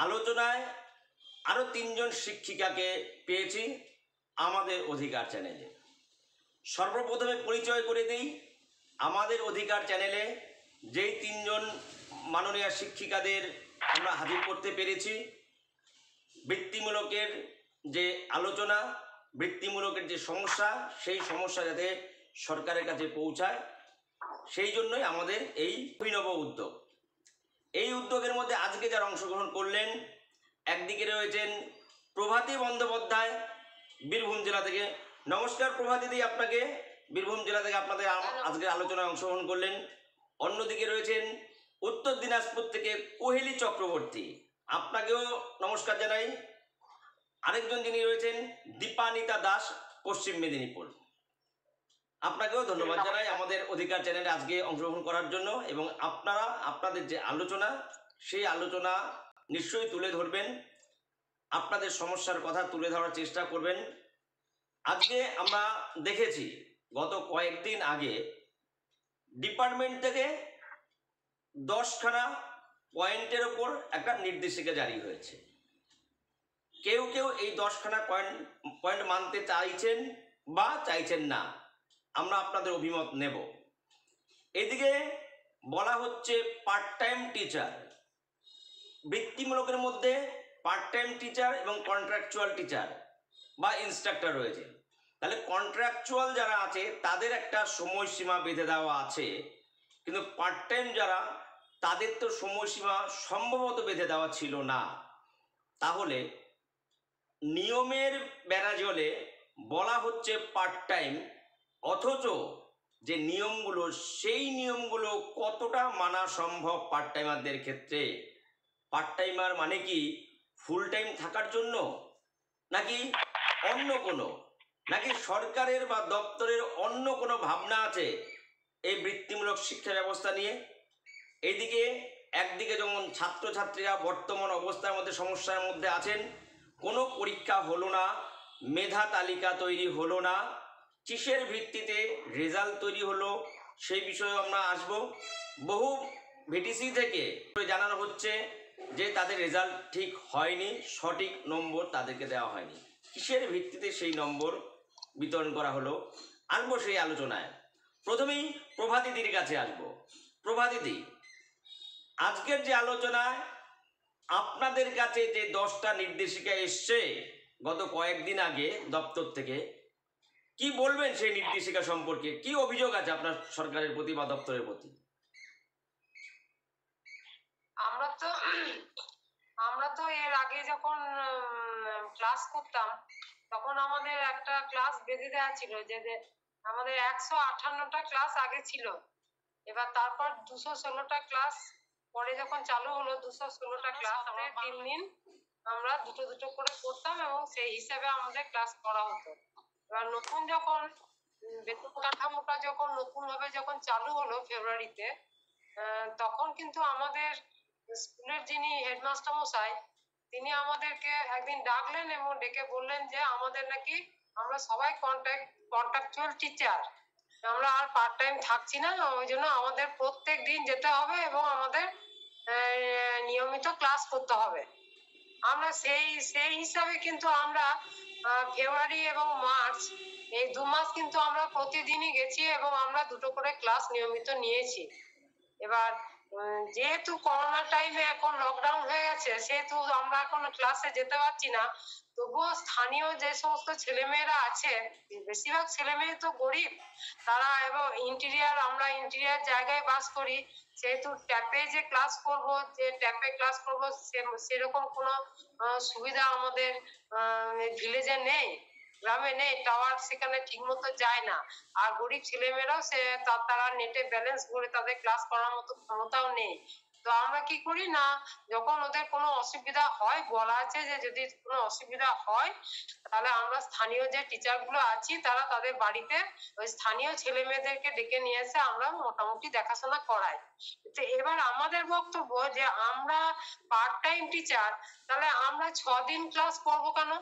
আলোচনায় আরও 3জন শিক্ষিকাকে পেয়েছি আমাদের অধিকার চ্যানেলে। সর্বপ্রথমে পরিচয় করে দিই, আমাদের অধিকার চ্যানেলে যেই 3জন মাননীয় শিক্ষিকাদের আমরা হাজির করতে পেরেছি, বৃত্তিমূলকের যে আলোচনা, বৃত্তিমূলকের যে সমস্যা, সেই সমস্যা যাতে সরকারের কাছে পৌঁছায়, সেই জন্যই আমাদের এই অভিনব উদ্যোগ। এই উদ্যোগের মধ্যে আজকে যারা অংশগ্রহণ করলেন, একদিকে রয়েছেন প্রভাতী বন্দ্যোপাধ্যায় বীরভূম জেলা থেকে। নমস্কার প্রভাতীদি, আপনাকে বীরভূম জেলা থেকে আপনাদের আজকের আলোচনায় অংশগ্রহণ করলেন। অন্যদিকে রয়েছেন উত্তর দিনাজপুর থেকে কোহেলি চক্রবর্তী, আপনাকেও নমস্কার জানাই। আরেকজন যিনি রয়েছেন দীপানিতা দাস, পশ্চিম মেদিনীপুর, আপনাকেও ধন্যবাদ জানাই আমাদের অধিকার চ্যানেলে আজকে অংশগ্রহণ করার জন্য। এবং আপনারা আপনাদের যে আলোচনা, সেই আলোচনা নিশ্চয়ই তুলে ধরবেন, আপনাদের সমস্যার কথা তুলে ধরার চেষ্টা করবেন। আজকে আমরা দেখেছি গত কয়েকদিন আগে ডিপার্টমেন্ট থেকে 10খানা পয়েন্টের ওপর একটা নির্দেশিকা জারি হয়েছে। কেউ কেউ এই 10খানা পয়েন্ট মানতে চাইছেন বা চাইছেন না, আমরা আপনাদের অভিমত নেব। এদিকে বলা হচ্ছে পার্ট টাইম টিচার, বৃত্তিমূলকের মধ্যে পার্ট টাইম টিচার এবং কন্ট্রাকচুয়াল টিচার বা ইনস্ট্রাক্টর রয়েছে। তাহলে কন্ট্রাকচুয়াল যারা আছে তাদের একটা সময়সীমা বেঁধে দেওয়া আছে, কিন্তু পার্ট টাইম যারা, তাদের তো সময়সীমা সম্ভবত বেঁধে দেওয়া ছিল না। তাহলে নিয়মের বেড়াজলে বলা হচ্ছে পার্ট টাইম, অথচ যে নিয়মগুলো, সেই নিয়মগুলো কতটা মানা সম্ভব পার্ট টাইমারদের ক্ষেত্রে? পার্ট টাইমার মানে কি ফুল টাইম থাকার জন্য, নাকি অন্য কোনো, নাকি সরকারের বা দপ্তরের অন্য কোনো ভাবনা আছে এই বৃত্তিমূলক শিক্ষা ব্যবস্থা নিয়ে? এইদিকে একদিকে যেমন ছাত্রছাত্রীরা বর্তমান অবস্থার মধ্যে সমস্যার মধ্যে আছেন, কোনো পরীক্ষা হলো না, মেধা তালিকা তৈরি হলো না, কিসের ভিত্তিতে রেজাল্ট তৈরি হলো সেই বিষয়ে আমরা আসব। বহু ভিটিসি থেকে জানানো হচ্ছে যে তাদের রেজাল্ট ঠিক হয়নি, সঠিক নম্বর তাদেরকে দেওয়া হয়নি। কিসের ভিত্তিতে সেই নম্বর বিতরণ করা হলো, আসবো সেই আলোচনায়। প্রথমেই প্রভাতীদির কাছে আসবো। প্রভাতীদি, আজকের যে আলোচনায় আপনাদের কাছে যে 10টা নির্দেশিকা এসছে গত কয়েকদিন আগে দপ্তর থেকে, কি বলবেন সেই নির্দেশিকা সম্পর্কে? কি অভিযোগ আছে আপনার সরকারের প্রতি বা দপ্তরের প্রতি? আমরা তো এর আগে যখন ক্লাস করতাম, তখন আমাদের একটা ক্লাস বেঁধে দেওয়া ছিল, যে আমাদের 158টা ক্লাস আগে ছিল। এবার তারপর 216টা ক্লাস পরে যখন চালু হলো, 216টা ক্লাস আমরা 3 দিন আমরা দুটো দুটো করে করতাম এবং সেই হিসাবে আমাদের ক্লাস করা হতো। এবার নতুন যখন বেতন কাঠামোটা যখন নতুন ভাবে যখন চালু হলো ফেব্রুয়ারিতে, তখন কিন্তু আমাদের স্কুলের যিনি হেডমাস্টার মশাই, তিনি আমাদেরকে একদিন ডাকলেন এবং ডেকে বললেন যে আমাদের নাকি আমরা সবাই কন্ট্রাকচুয়াল টিচার, আমরা আর পার্ট টাইম থাকছি না, ওই জন্য আমাদের প্রত্যেক দিন যেতে হবে এবং আমাদের নিয়মিত ক্লাস করতে হবে। আমরা সেই হিসাবে কিন্তু আমরা ফেব্রুয়ারি এবং মার্চ এই 2 মাস কিন্তু আমরা প্রতিদিনই গেছি এবং আমরা দুটো করে ক্লাস নিয়মিত নিয়েছি। এবার যেহেতু করোনা টাইমে এখন লকডাউন হয়ে গেছে, সেহেতু আমরা এখন ক্লাসে যেতে পারছি না। তবুও স্থানীয় যে সমস্ত ছেলেমেয়েরা আছে, বেশিরভাগ ছেলেমেয়ে তো গরিব, তারা এবং আমরা ইন্টেরিয়ার জায়গায় বাস করি, সেহেতু ট্যাপে যে ক্লাস করব, যে ট্যাপে ক্লাস করব সেরকম কোনো সুবিধা আমাদের ভিলেজে নেই, গ্রামে নেই, টাওয়ার সেখানে ঠিক মতো যায় না। আর গরিব ছেলেমেয়েরাও তারা নেটে ব্যালেন্স ভরে তাদের ক্লাস করার মতো ক্ষমতাও নেই। তো আমরা কি করি না, যখন ওদের কোনো অসুবিধা হয়, বলা আছে যে যদি কোনো অসুবিধা হয় তাহলে আমরা স্থানীয় যে টিচার গুলো আছি, তারা তাদের বাড়িতে ওই স্থানীয় ছেলে মেয়েদেরকে ডেকে নিয়ে এসে আমরা মোটামুটি দেখাশোনা করাই। তো এবার আমাদের বক্তব্য যে আমরা পার্ট টাইম টিচার, তাহলে আমরা 6 দিন ক্লাস করবো কেন?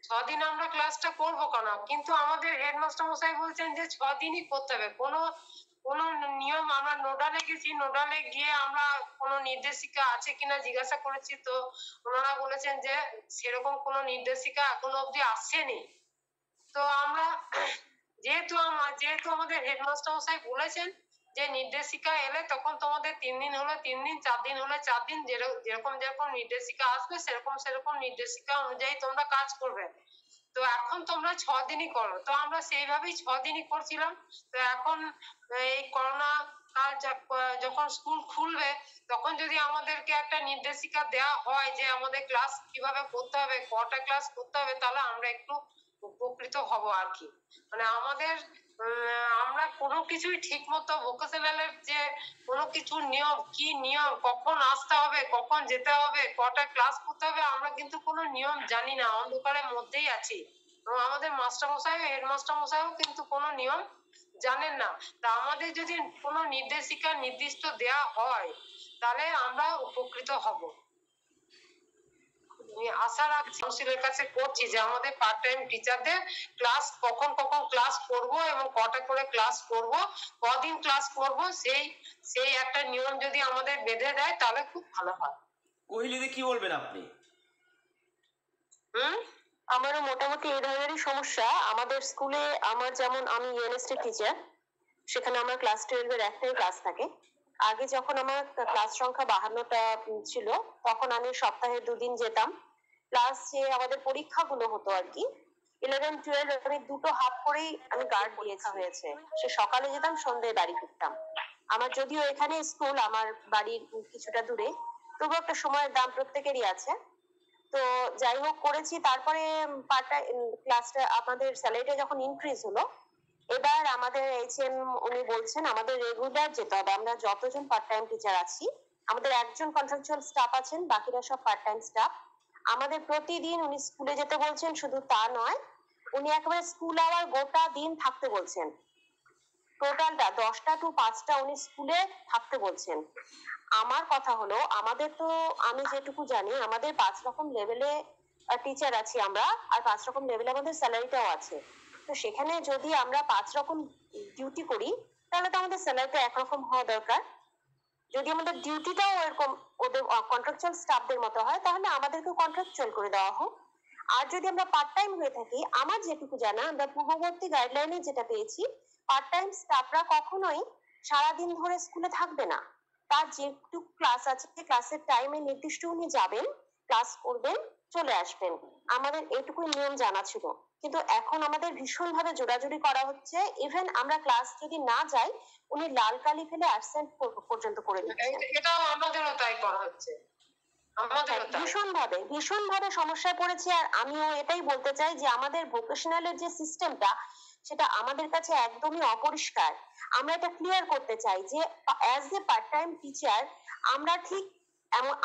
6 দিন আমরা ক্লাসটা করবো কেন? কিন্তু আমাদের হেডমাস্টার মশাই বলছেন যে 6 দিনই করতে হবে। কোনো কোনো নিয়ম, আমরা নোডালে গেছি, নোডালে গিয়ে আমরা কোনো নির্দেশিকা আছে কিনা জিজ্ঞাসা করেছি, তো ওনারা বলেছেন যে সেরকম কোনো নির্দেশিকা এখনো অব্দি আসেনি। তো আমরা যেহেতু আমাদের হেডমাস্টার মশাই বলেছেন যে নির্দেশিকা এলে তখন তোমাদের 3 দিন হলে 3 দিন, 4 দিন হলে 4 দিন, যেরকম যেরকম নির্দেশিকা আসবে সেরকম সেরকম নির্দেশিকা অনুযায়ী তোমরা কাজ করবে। তো এখন তোমরা 6 দিনই করো। তো আমরা সেইভাবেই 6 দিনই করছিলাম। তো এখন এই করোনা কাল যখন স্কুল খুলবে তখন যদি আমাদেরকে একটা নির্দেশিকা দেওয়া হয় যে আমাদের ক্লাস কিভাবে করতে হবে, কটা ক্লাস করতে হবে, তাহলে আমরা একটু উপকৃত হব আর কি। মানে আমাদের আমরা কোনো কিছুই ঠিক মতো ভোকেশনালের যে কোনো কিছু নিয়ম, কি নিয়ম, কখন আসতে হবে, কখন যেতে হবে, কটা ক্লাস করতে হবে, আমরা কিন্তু কোনো নিয়ম জানি না, অন্ধকারের মধ্যেই আছি। এবং আমাদের মাস্টারমশাই, হেডমাস্টার মশাইও কিন্তু কোনো নিয়ম জানেন না। তা আমাদের যদি কোনো নির্দেশিকা নির্দিষ্ট দেয়া হয় তাহলে আমরা উপকৃত হব। আমি আশা রাখছি, কাউন্সিলের কাছে করছি যে আমাদের পার্ট টাইম টিচারদের ক্লাস কখন কখন ক্লাস করব এবং কটা করে ক্লাস করব, কদিন ক্লাস করব, সেই একটা নিয়ম যদি আমাদের বেঁধে দেয় তাহলে খুব ভালো হয়। কোহলিদি কি বলবেন আপনি? আমারও মোটামুটি এই ধরনেরই সমস্যা। আমাদের স্কুলে আমার যেমন, আমি ইউএনএসটি টিচার, সেখানে আমার ক্লাস 12 এর একটাই ক্লাস থাকে। আগে যখন আমার ক্লাস সংখ্যা 52টা ছিল তখন আমি সপ্তাহে 2 দিন যেতাম। প্লাস যে আমাদের পরীক্ষাগুলো হতো আর কি, 11-12 আমি দুটো হাফ করেই আমি গার্ড দিয়েছি হয়েছে। সে সকালে যেতাম, সন্ধ্যায় বাড়ি ফিরতাম। আমার যদিও এখানে স্কুল আমার বাড়ির কিছুটা দূরে, তবু একটা সময়ের দাম প্রত্যেকেরই আছে। তো যাই হোক করেছি। তারপরে পার্ট টাইম ক্লাসটা, আমাদের স্যালারিটা যখন ইনক্রিজ হলো, এবার আমাদের এইচএম উনি বলছেন আমাদের রেগুলার যেতে হবে। আমরা যতজন পার্ট টাইম টিচার আছি, আমাদের একজন কন্ট্রাকচুয়াল স্টাফ আছেন, বাকিরা সব পার্ট টাইম স্টাফ। আমাদের প্রতিদিন উনি স্কুলে যেতে বলছেন। শুধু তা নয়, উনি একেবারে স্কুল আওয়ার গোটা দিন থাকতে বলছেন। টোটালটা 10টা to 5টা উনি স্কুলে থাকতে বলছেন। আমার কথা হলো, আমাদের তো, আমি যেটুকু জানি, আমাদের 5 রকম লেভেলে টিচার আছি আমরা, আর 5 রকম লেভেলে আমাদের স্যালারিটাও আছে। তো সেখানে যদি আমরা 5 রকম ডিউটি করি তাহলে তো আমাদের স্যালারিটা একরকম হওয়া দরকার। যদি আমাদের ডিউটিটাও এরকম ওদের কন্ট্রাকচুয়াল স্টাফদের মতো হয় তাহলে আমাদেরকে কন্ট্রাকচুয়াল করে দেওয়া হোক। আর যদি আমরা পার্ট টাইম হয়ে থাকি, আমার যেটুকু জানা, আমরা পূর্ববর্তী গাইডলাইনে যেটা পেয়েছি, পার্ট টাইম স্টাফরা কখনোই সারাদিন ধরে স্কুলে থাকবে না। তার যেটুকু ক্লাস আছে, ক্লাসের টাইমে নির্দিষ্ট উনি যাবেন, ক্লাস করবেন, চলে আসবেন। আমাদের এইটুকুই নিয়ম জানা ছিল। কিন্তু এখন আমাদের ভীষণভাবে জোরাজুরি করা হচ্ছে। ইভেন আমরা ক্লাস যদি না যাই, উনি লাল কালি ফেলে অ্যাবসেন্ট পর্যন্ত করে দিচ্ছেন। এটাও আমাদেরও তাই করা হচ্ছে। ভীষণভাবে সমস্যায় পড়েছি। আর আমিও এটাই বলতে চাই যে আমাদের ভোকেশনালের যে সিস্টেমটা, সেটা আমাদের কাছে একদমই অপরিষ্কার। আমরা এটা ক্লিয়ার করতে চাই যে as a part time teacher আমরা ঠিক,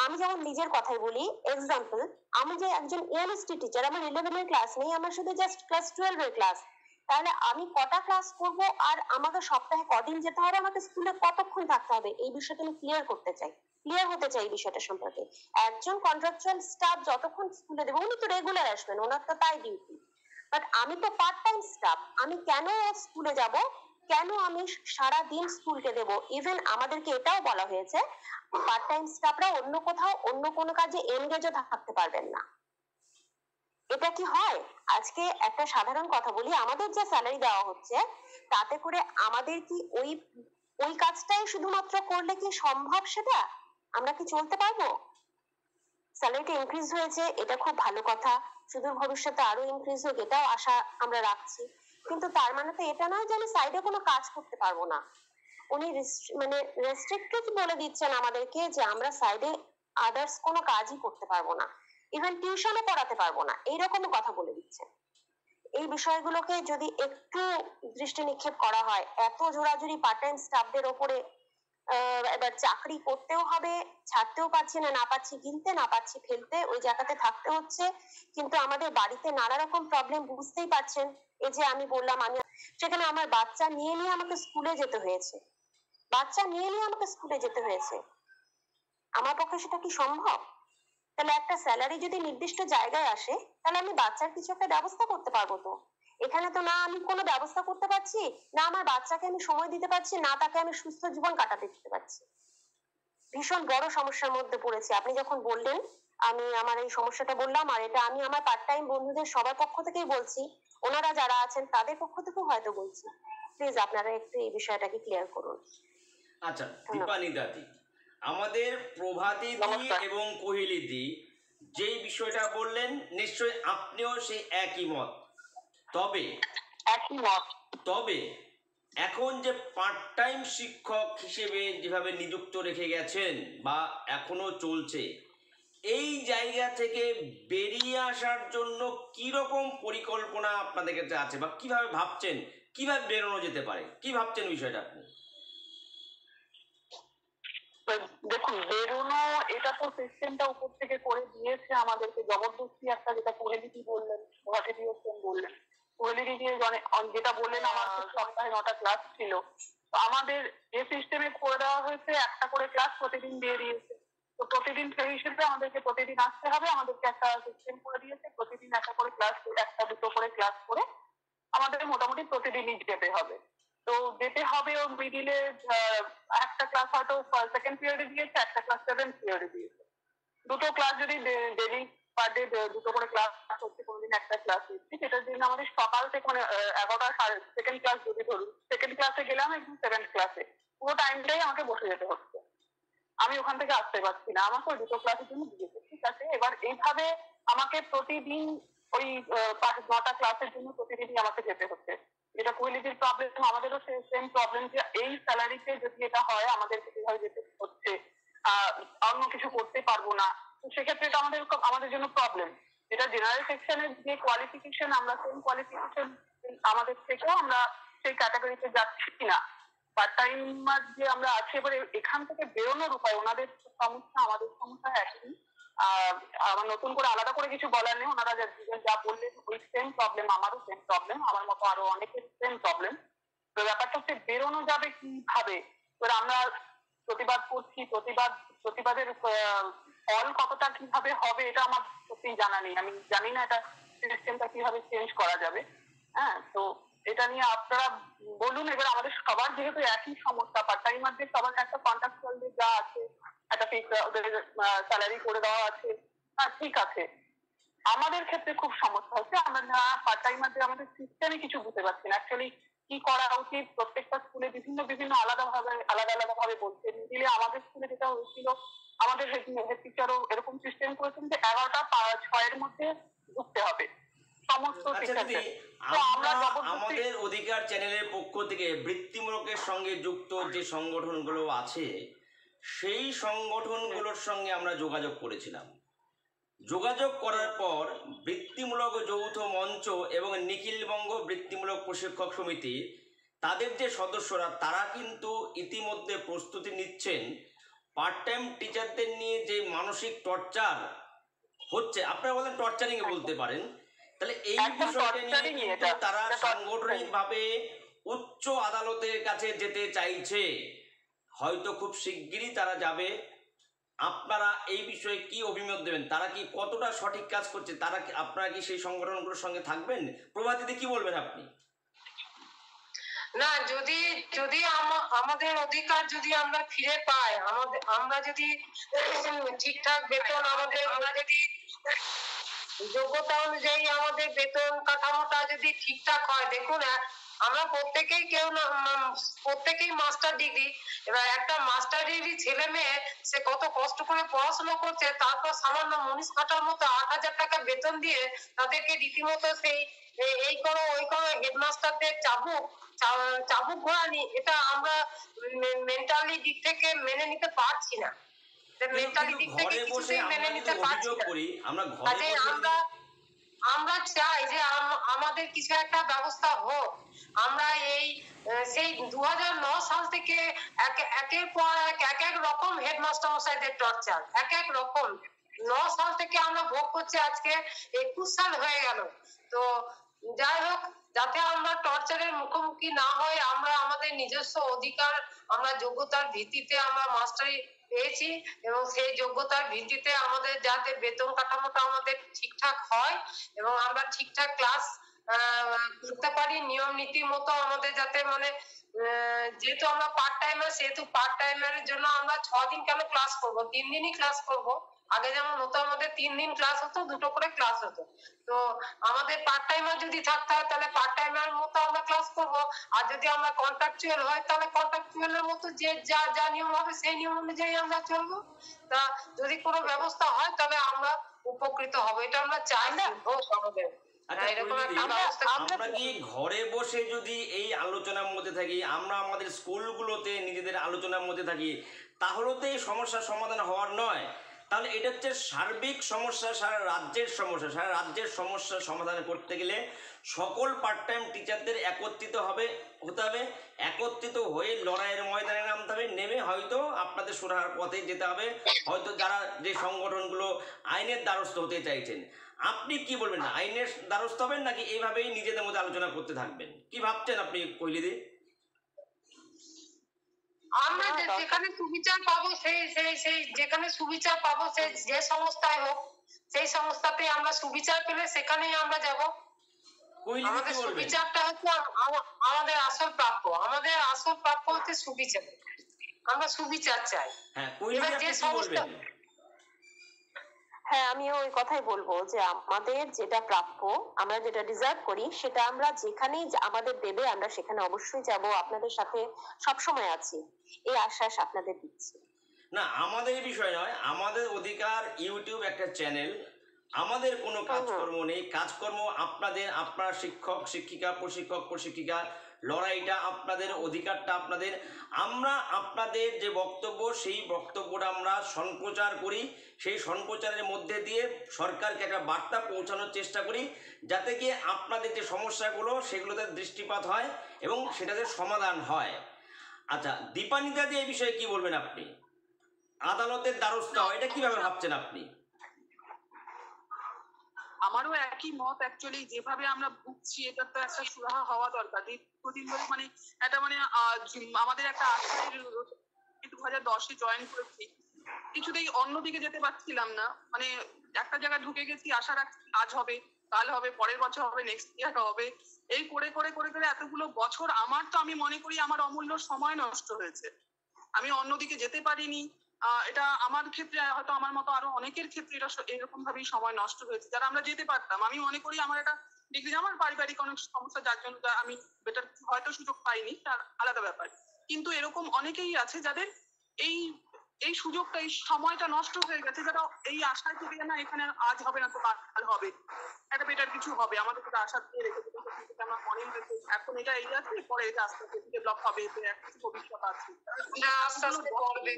আমি যেমন নিজের কথাই বলি, এক্সাম্পল, আমি যে একজন ইউএনএসটি টিচার, আমার 11 এর ক্লাস নেই, আমার শুধু জাস্ট ক্লাস 12 এর ক্লাস। তাহলে আমি কটা ক্লাস করব আর আমাকে সপ্তাহে কদিন যেতে হবে, আমাকে স্কুলে কতক্ষণ থাকতে হবে, এই বিষয়টা আমি ক্লিয়ার করতে চাই, ক্লিয়ার হতে চাই এই বিষয়টা সম্পর্কে। একজন কন্ট্রাকচুয়াল স্টাফ যতক্ষণ স্কুলে দেবে, উনি তো রেগুলার আসবেন, ওনার তো তাই ডিউটি। বাট আমি তো পার্ট টাইম স্টাফ, আমি কেন স্কুলে যাব, কেন আমি সারা দিন স্কুলকে দেব? ইভেন আমাদেরকে এটাও বলা হয়েছে পার্ট টাইম স্টাফরা অন্য কোথাও অন্য কোনো কাজে এনগেজও থাকতে পারবেন না। এটা কি হয়? আজকে একটা সাধারণ কথা বলি, আমাদের যে স্যালারি দেওয়া হচ্ছে তাতে করে আমাদের কি ওই কাজটাই শুধুমাত্র করলে কি সম্ভব? সেটা আমরা কি চলতে পারবো? স্যালারিটা ইনক্রিজ হয়েছে, এটা খুব ভালো কথা। সুদূর ভবিষ্যতে আরো ইনক্রিজ হোক, এটাও আশা আমরা রাখছি। কিন্তু তার মানে তো এটা নয় যে আমি সাইডে কোনো কাজ করতে পারবো না। উনি মানে রেস্ট্রিক্টেড বলে দিচ্ছেন আমাদেরকে যে আমরা সাইডে আদার্স কোনো কাজই করতে পারবো না, ইভেন টিউশনও পড়াতে পারবো না, এইরকমও কথা বলে দিচ্ছেন। এই বিষয়গুলোকে যদি একটু দৃষ্টি নিক্ষেপ করা হয়, এত জোরাজুরি পার্ট টাইম স্টাফদের ওপরে, এবার চাকরি করতেও হবে, ছাড়তেও পারছি না, না পাচ্ছি গিলতে, না পাচ্ছি ফেলতে, ওই জায়গাতে থাকতে হচ্ছে। কিন্তু আমাদের বাড়িতে নানা রকম প্রবলেম, বুঝতেই পারছেন। এই যে আমি বললাম, আমি সেখানে আমার বাচ্চা নিয়ে আমাকে স্কুলে যেতে হয়েছে, আমার পক্ষে সেটা কি সম্ভব? তাহলে একটা স্যালারি যদি নির্দিষ্ট জায়গায় আসে, তাহলে আমি বাচ্চার কিছু একটা ব্যবস্থা করতে পারবো তো। এখানে তো না আমি কোনো ব্যবস্থা করতে পারছি, না আমার বাচ্চাকে আমি সময় দিতে পারছি, না তাকে আমি সুস্থ জীবন কাটাতে দিতে পারছি। ভীষণ বড় সমস্যার মধ্যে পড়েছি। আপনি যখন বললেন আমি আমার এই সমস্যাটা বললাম, আর এটা আমি আমার পার্ট টাইম বন্ধুদের সবার পক্ষ থেকেই বলছি, ওনারা যারা আছেন তাদের পক্ষ থেকেও হয়তো বলছি, প্লিজ আপনারা একটু এই বিষয়টাকে ক্লিয়ার করুন। আচ্ছা, ধন্যবাদ। দীপানিদাদি, আমাদের প্রভাতিদি নমস্কার। এবং কোহেলিদি যেই বিষয়টা বললেন নিশ্চয়ই আপনিও সেই একই মত। তবে একই মত। তবে এখন যে পার্ট টাইম শিক্ষক হিসেবে যেভাবে নিযুক্ত রেখে গেছেন বা এখনো চলছে, এই জায়গা থেকে বেরিয়ে আসার জন্য কি রকম পরিকল্পনা আপনাদের কাছে আছে বা কিভাবে ভাবছেন, কিভাবে বেরোনো যেতে পারে, কি ভাবছেন বিষয়টা আপনি? দেখুন, বেরোনো এটা তো সিস্টেমটা উপর থেকে করে দিয়েছে আমাদেরকে জবরদস্তি একটা, যেটা কোহেলিদি বললেন, প্রভাতিদিও বললেন, কোহেলিদি যেটা বললেন আমার সপ্তাহে 9টা ক্লাস ছিল, তো আমাদের যে সিস্টেমে করে দেওয়া হয়েছে একটা করে ক্লাস প্রতিদিন দিয়ে দিয়েছে। তো প্রতিদিন সেই হিসেবে আমাদেরকে প্রতিদিন আসতে হবে, আমাদেরকে একটা সিস্টেম করে দিয়েছে, প্রতিদিন একটা করে ক্লাস, একটা দুটো করে ক্লাস করে আমাদের মোটামুটি প্রতিদিনই যেতে হবে। তো যেতে হবে ওর মিডিলে একটা ক্লাস হয়তো সেকেন্ড পিরিয়ডে দিয়েছে, একটা ক্লাস সেভেন্থ পিরিয়ডে দিয়েছে। দুটো ক্লাস যদি ডেলি পার ডে দুটো করে ক্লাস হচ্ছে, কোনোদিন একটা ক্লাস দিচ্ছি, সেটার জন্য আমাদের সকাল থেকে মানে 11টা সেকেন্ড ক্লাস যদি ধরুন, সেকেন্ড ক্লাসে গেলাম একদম সেভেন্থ ক্লাসে, পুরো টাইমটাই আমাকে বসে যেতে হচ্ছে, আমি ওখান থেকে আসতে পারছি না, আমাকে ওই দুটো ক্লাসের জন্য দিয়েছে। ঠিক আছে, এবার এইভাবে আমাকে প্রতিদিন ওই 9টা ক্লাসের জন্য প্রতিদিনই আমাকে যেতে হচ্ছে। যেটা কোহেলিদির প্রবলেম, আমাদেরও সেম প্রবলেম, যে এই স্যালারিতে যদি এটা হয় আমাদেরকে কিভাবে যেতে হচ্ছে, অন্য কিছু করতে পারবো না, তো সেক্ষেত্রে এটা আমাদের জন্য প্রবলেম। যেটা জেনারেল সেকশনের যে কোয়ালিফিকেশন, আমরা সেম কোয়ালিফিকেশন আমাদের থেকেও আমরা সেই ক্যাটাগরিতে যাচ্ছি না। পার্ট টাইমার যে আমরা আছি, এবারে এখান থেকে বেরোনোর উপায়, ওনাদের সমস্যা আমাদের সমস্যা একই। আমার নতুন করে আলাদা করে কিছু বলার নেই, ওনারা যা বললেন ওই সেম প্রবলেম, আমারও সেম প্রবলেম, আমার মতো আরো অনেকের সেম প্রবলেম। তো ব্যাপারটা হচ্ছে বেরোনো যাবে কিভাবে। এবার আমরা প্রতিবাদ করছি, প্রতিবাদের ফল কতটা কিভাবে হবে এটা আমার সত্যি জানা নেই, আমি জানি না এটা সিস্টেমটা কিভাবে চেঞ্জ করা যাবে। হ্যাঁ, তো এটা নিয়ে আপনারা বলুন। এবার আমাদের সবার যেহেতু একই সমস্যা, পার্ট টাইমারদের সবার একটা কন্ট্রাকচুয়াল যা আছে, একটা ফিক্স ওদের স্যালারি করে দেওয়া আছে, হ্যাঁ ঠিক আছে, আমাদের ক্ষেত্রে খুব সমস্যা হচ্ছে, আমরা না পার্ট টাইমারদের আমাদের সিস্টেমে কিছু বুঝতে পারছি না অ্যাকচুয়ালি কি করা উচিত। প্রত্যেকটা স্কুলে বিভিন্ন আলাদা ভাবে বলছে। মিডিলে আমাদের স্কুলে যেটা হয়েছিল, আমাদের হেড টিচারও এরকম সিস্টেম করেছেন যে 11টা 6-এর মধ্যে ঢুকতে হবে সমস্ত আচ্ছা দিদি, টিচারদের। তো আমরা আমাদের অধিকার চ্যানেলের পক্ষ থেকে বৃত্তিমূলকের সঙ্গে যুক্ত যে সংগঠনগুলো আছে সেই সংগঠনগুলোর সঙ্গে আমরা যোগাযোগ করেছিলাম। যোগাযোগ করার পর বৃত্তিমূলক যৌথ মঞ্চ এবং নিখিলবঙ্গ বৃত্তিমূলক প্রশিক্ষক সমিতি তাদের যে সদস্যরা তারা কিন্তু ইতিমধ্যে প্রস্তুতি নিচ্ছেন পার্ট টাইম টিচারদের নিয়ে যে মানসিক টর্চার হচ্ছে, আপনারা বলেন টর্চারিং বলতে পারেন, তাহলে এই বিষয়টা নিয়ে কিন্তু তারা সাংগঠনিকভাবে উচ্চ আদালতের কাছে যেতে চাইছে, হয়তো খুব শিগগিরই তারা যাবে। আপনারা এই বিষয়ে কি অভিমত দেবেন? তারা কি কতটা সঠিক কাজ করছে, তারা কি, আপনারা কি সেই সংগঠনগুলোর সঙ্গে থাকবেন? প্রভাতিতে কি বলবেন আপনি? না, যদি যদি আমাদের অধিকার যদি আমরা ফিরে পাই, আমরা যদি ঠিকঠাক বেতন, আমরা যদি যোগ্যতা অনুযায়ী আমাদের বেতন কাঠামোটা যদি ঠিকঠাক হয়, দেখুন আমরা প্রত্যেকেই প্রত্যেকেই মাস্টার ডিগ্রি। এবার একটা মাস্টার ডিগ্রি ছেলে মেয়ে সে কত কষ্ট করে পড়াশোনা করছে, তারপর সামান্য মুনিশ কাটার মতো 8,000 টাকা বেতন দিয়ে তাদেরকে রীতিমতো সেই এই করো ওই করো হেডমাস্টারদের চাবুক ঘোরানি, এটা আমরা মেন্টালি দিক থেকে মেনে নিতে পারছি না। মেন্টালি দিক থেকে কিছুতেই মেনে নিতে পারছি না। আমরা চাই যে আমাদের কিছু একটা ব্যবস্থা হোক। আমরা এই সেই 2009 সাল থেকে একের পর এক রকম হেডমাস্টার মশাইদের টর্চার, এক রকম 9 সাল থেকে আমরা ভোগ করছি, আজকে 21 সাল হয়ে গেল। তো যাই হোক, যাতে আমরা টর্চারের মুখোমুখি না হয়, আমরা আমাদের নিজস্ব অধিকার, আমরা যোগ্যতার ভিত্তিতে আমরা মাস্টারি পেয়েছি এবং সেই যোগ্যতার ভিত্তিতে আমাদের যাতে বেতন কাঠামোটা আমাদের ঠিকঠাক হয় এবং আমরা ঠিকঠাক ক্লাস করতে পারি নিয়ম নীতি মতো আমাদের যাতে মানে যেহেতু আমরা পার্ট টাইমার সেহেতু পার্ট টাইমারের জন্য আমরা 6 দিন কেন ক্লাস করবো, 3 দিনই ক্লাস করব। আগে যেমন হতো আমাদের 3 দিন ক্লাস হতো, 2টো করে ক্লাস হতো। তো আমাদের পার্ট টাইমার যদি থাকতে হয় তাহলে পার্ট টাইমার মতো আমরা ক্লাস করব। আর যদি আমরা কন্ট্রাকচুয়াল হয় তাহলে কন্ট্রাকচুয়ালের মতো যে যা যা নিয়ম হবে সেই নিয়ম অনুযায়ী আমরা চলবো। তা যদি কোনো ব্যবস্থা হয় তাহলে আমরা উপকৃত হব, এটা আমরা চাই না হোক আমাদের। আচ্ছা এরকম পরিণীতি, একটা ব্যবস্থা আমরা কি ঘরে বসে যদি এই আলোচনার মধ্যে থাকি, আমরা আমাদের স্কুলগুলোতে নিজেদের আলোচনার মধ্যে থাকি, তাহলে তো এই সমস্যার সমাধান হওয়ার নয়। তাহলে এটা হচ্ছে সার্বিক সমস্যা, সারা রাজ্যের সমস্যা। সারা রাজ্যের সমস্যার সমাধান করতে গেলে সকল পার্ট টাইম টিচারদের একত্রিত হতে হবে, একত্রিত হয়ে লড়াইয়ের ময়দানে নামতে হবে, নেমে হয়তো আপনাদের সুরাহার পথে যেতে হবে, হয়তো যারা যে সংগঠনগুলো আইনের দ্বারস্থ হতে চাইছেন। আপনি কি বলবেন, না আইনের দ্বারস্থ হবেন নাকি এইভাবেই নিজেদের মধ্যে আলোচনা করতে থাকবেন? কি ভাবছেন আপনি কৈলিদি? আমরা যেখানে সুবিচার পাবো সেই সেই সেই যেখানে সুবিচার পাবো সেই যে সংস্থায় হোক সেই সংস্থাতে আমরা সুবিচার পেলে সেখানেই আমরা যাব। কৈলিদি আমাদের কি বলবেন? সুবিচারটা হচ্ছে আমাদের আসল প্রাপ্য, আমাদের আসল প্রাপ্য হচ্ছে সুবিচার। আমরা সুবিচার চাই। হ্যাঁ কৈলিদি, এবার আপনি যে কি সংস্থা বলবেন? হ্যাঁ, আমিও ওই কথাই বলবো যে আমাদের যেটা প্রাপ্য, আমরা যেটা ডিজার্ভ করি, সেটা আমরা যেখানেই আমাদের দেবে আমরা সেখানে অবশ্যই যাব, আপনাদের সাথে সবসময় আছি, এই আশ্বাস আপনাদের দিচ্ছি। না আমাদের বিষয় নয়, আমাদের অধিকার ইউটিউব একটা চ্যানেল, আমাদের কোনো কাজকর্ম নেই। কাজকর্ম আপনাদের, আপনার শিক্ষক শিক্ষিকা, প্রশিক্ষক প্রশিক্ষিকা, লড়াইটা আপনাদের, অধিকারটা আপনাদের। আমরা আপনাদের যে বক্তব্য সেই বক্তব্যটা আমরা সম্প্রচার করি, সেই সম্প্রচারের মধ্যে দিয়ে সরকারকে একটা বার্তা পৌঁছানোর চেষ্টা করি, যাতে গিয়ে আপনাদের যে সমস্যাগুলো সেগুলোতে দৃষ্টিপাত হয় এবং সেটাতে সমাধান হয়। আচ্ছা দীপানিদাদি এই বিষয়ে কি বলবেন আপনি? আদালতের দ্বারস্থ হয়, এটা কিভাবে ভাবছেন আপনি? আমারও একই মত। অ্যাকচুয়ালি যেভাবে আমরা ভুগছি এটা তো একটা সুরাহা হওয়া দরকার। দীর্ঘদিন ধরে মানে একটা মানে আমাদের একটা আশার 2010-এ জয়েন করেছি, কিছুতেই অন্যদিকে যেতে পারছিলাম না। মানে একটা জায়গায় ঢুকে গেছি, আশা রাখছি আজ হবে, কাল হবে, পরের বছর হবে, নেক্সট ইয়ার হবে, এই করে করে করে করে এতগুলো বছর আমার তো আমি মনে করি আমার অমূল্য সময় নষ্ট হয়েছে। আমি অন্যদিকে যেতে পারিনি। এটা আমার ক্ষেত্রে, হয়তো আমার মতো আরো অনেকের ক্ষেত্রে এটা এরকম ভাবেই সময় নষ্ট হয়েছে, যারা আমরা যেতে পারতাম। আমি মনে করি আমার একটা ডিগ্রি, আমার পারিবারিক অনেক সমস্যা যার জন্য আমি বেটার হয়তো সুযোগ পাইনি, তার আলাদা ব্যাপার। কিন্তু এরকম অনেকেই আছে যাদের এই এই সুযোগটা, এই সময়টা নষ্ট হয়ে গেছে, যারা এই আশায় থেকে না এখানে আজ হবে না তো কাল হবে, একটা বেটার কিছু হবে, আমাদের একটা আশা দিয়ে রেখেছে। কিন্তু আমার মনে হয়েছে এখন এটা এই আছে, পরে এটা আস্তে আস্তে ডেভেলপ হবে, একটা ভবিষ্যৎ আছে। আস্তে আস্তে করবে।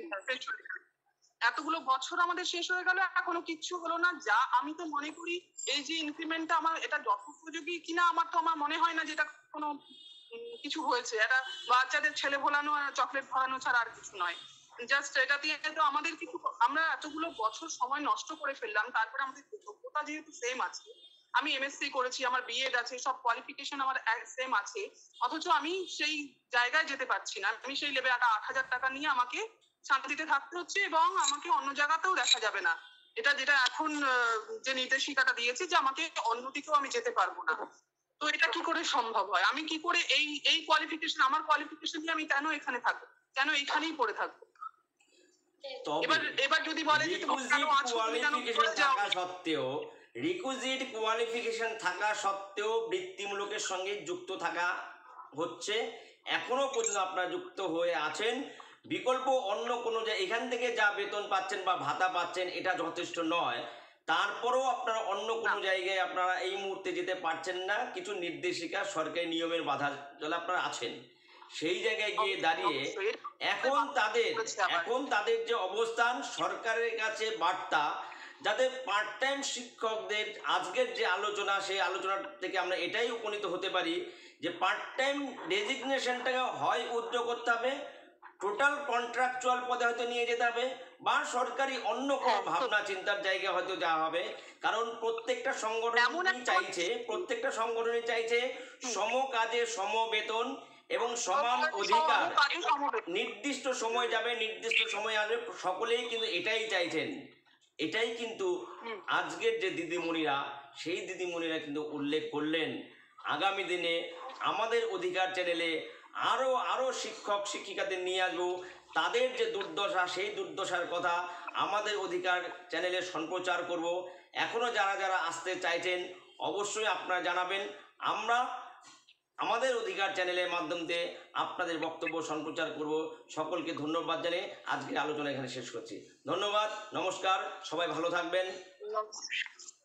এতগুলো বছর আমাদের শেষ হয়ে গেল, এখনো কিচ্ছু হলো না। যা আমি তো মনে করি এই যে ইনক্রিমেন্টটা আমার, এটা যথোপযোগী কিনা আমার তো আমার মনে হয় না যে এটা কোনো কিছু হয়েছে। এটা বাচ্চাদের ছেলে ভোলানো আর চকলেট ভরানো ছাড়া আর কিছু নয়। জাস্ট এটা দিয়ে তো আমাদের কিছু, আমরা এতগুলো বছর সময় নষ্ট করে ফেললাম, তারপরে আমাদের যোগ্যতা যেহেতু সেম আছে, আমি এমএসসি করেছি, আমার বিএড আছে, সব কোয়ালিফিকেশন আমার সেম আছে, অথচ আমি সেই জায়গায় যেতে পারছি না। আমি সেই লেভেল 8,000 টাকা নিয়ে আমাকে শান্তিতে থাকতে হচ্ছে এবং আমাকে অন্য জায়গাতেও দেখা যাবে না। এটা যেটা এখন যে নির্দেশিকাটা দিয়েছে যে আমাকে অন্যদিকেও আমি যেতে পারবো না, তো এটা কি করে সম্ভব হয়? আমি কি করে এই কোয়ালিফিকেশন, আমার কোয়ালিফিকেশন দিয়ে আমি কেন এখানে থাকবো, কেন এখানেই পড়ে থাকবো? এবার যদি বলে যে রিকুইজিট কোয়ালিফিকেশন থাকা সত্ত্বেও বৃত্তিমূলকের সঙ্গে যুক্ত থাকা হচ্ছে, এখনো পর্যন্ত আপনারা যুক্ত হয়ে আছেন। বিকল্প অন্য কোনো এখান থেকে যা বেতন পাচ্ছেন বা ভাতা পাচ্ছেন এটা যথেষ্ট নয়, তারপরেও আপনারা অন্য কোনো জায়গায় আপনারা এই মুহূর্তে যেতে পারছেন না, কিছু নির্দেশিকা সরকারি নিয়মের বাধা জলে আপনারা আছেন। সেই জায়গায় গিয়ে দাঁড়িয়ে এখন তাদের যে অবস্থান, সরকারের কাছে বার্তা, যাতে পার্ট টাইম শিক্ষকদের আজকের যে আলোচনা, সেই আলোচনা থেকে আমরা এটাই উপনীত হতে পারি যে পার্ট টাইম ডেজিগনেশনটাকে হয় উদ্যোগ করতে হবে, টোটাল কন্ট্রাকচুয়াল পদে হয়তো নিয়ে যেতে হবে, বা সরকারি অন্য কোনো ভাবনা চিন্তার জায়গা হয়তো যাওয়া হবে। কারণ প্রত্যেকটা সংগঠনই চাইছে সম কাজে সম বেতন এবং সমান অধিকার। নির্দিষ্ট সময় যাবে, নির্দিষ্ট সময় আসবে, সকলেই কিন্তু এটাই চাইছেন। এটাই কিন্তু আজকের যে দিদিমণিরা, সেই দিদিমণিরা কিন্তু উল্লেখ করলেন। আগামী দিনে আমাদের অধিকার চ্যানেলে আরও শিক্ষক শিক্ষিকাদের নিয়ে আসবো, তাদের যে দুর্দশা সেই দুর্দশার কথা আমাদের অধিকার চ্যানেলে সম্প্রচার করব। এখনও যারা যারা আসতে চাইছেন অবশ্যই আপনারা জানাবেন, আমরা আমাদের অধিকার চ্যানেলের মাধ্যমে আপনাদের বক্তব্য সম্প্রচার করব। সকলকে ধন্যবাদ জানিয়ে আজকের আলোচনা এখানে শেষ করছি। ধন্যবাদ, নমস্কার, সবাই ভালো থাকবেন। নমস্কার।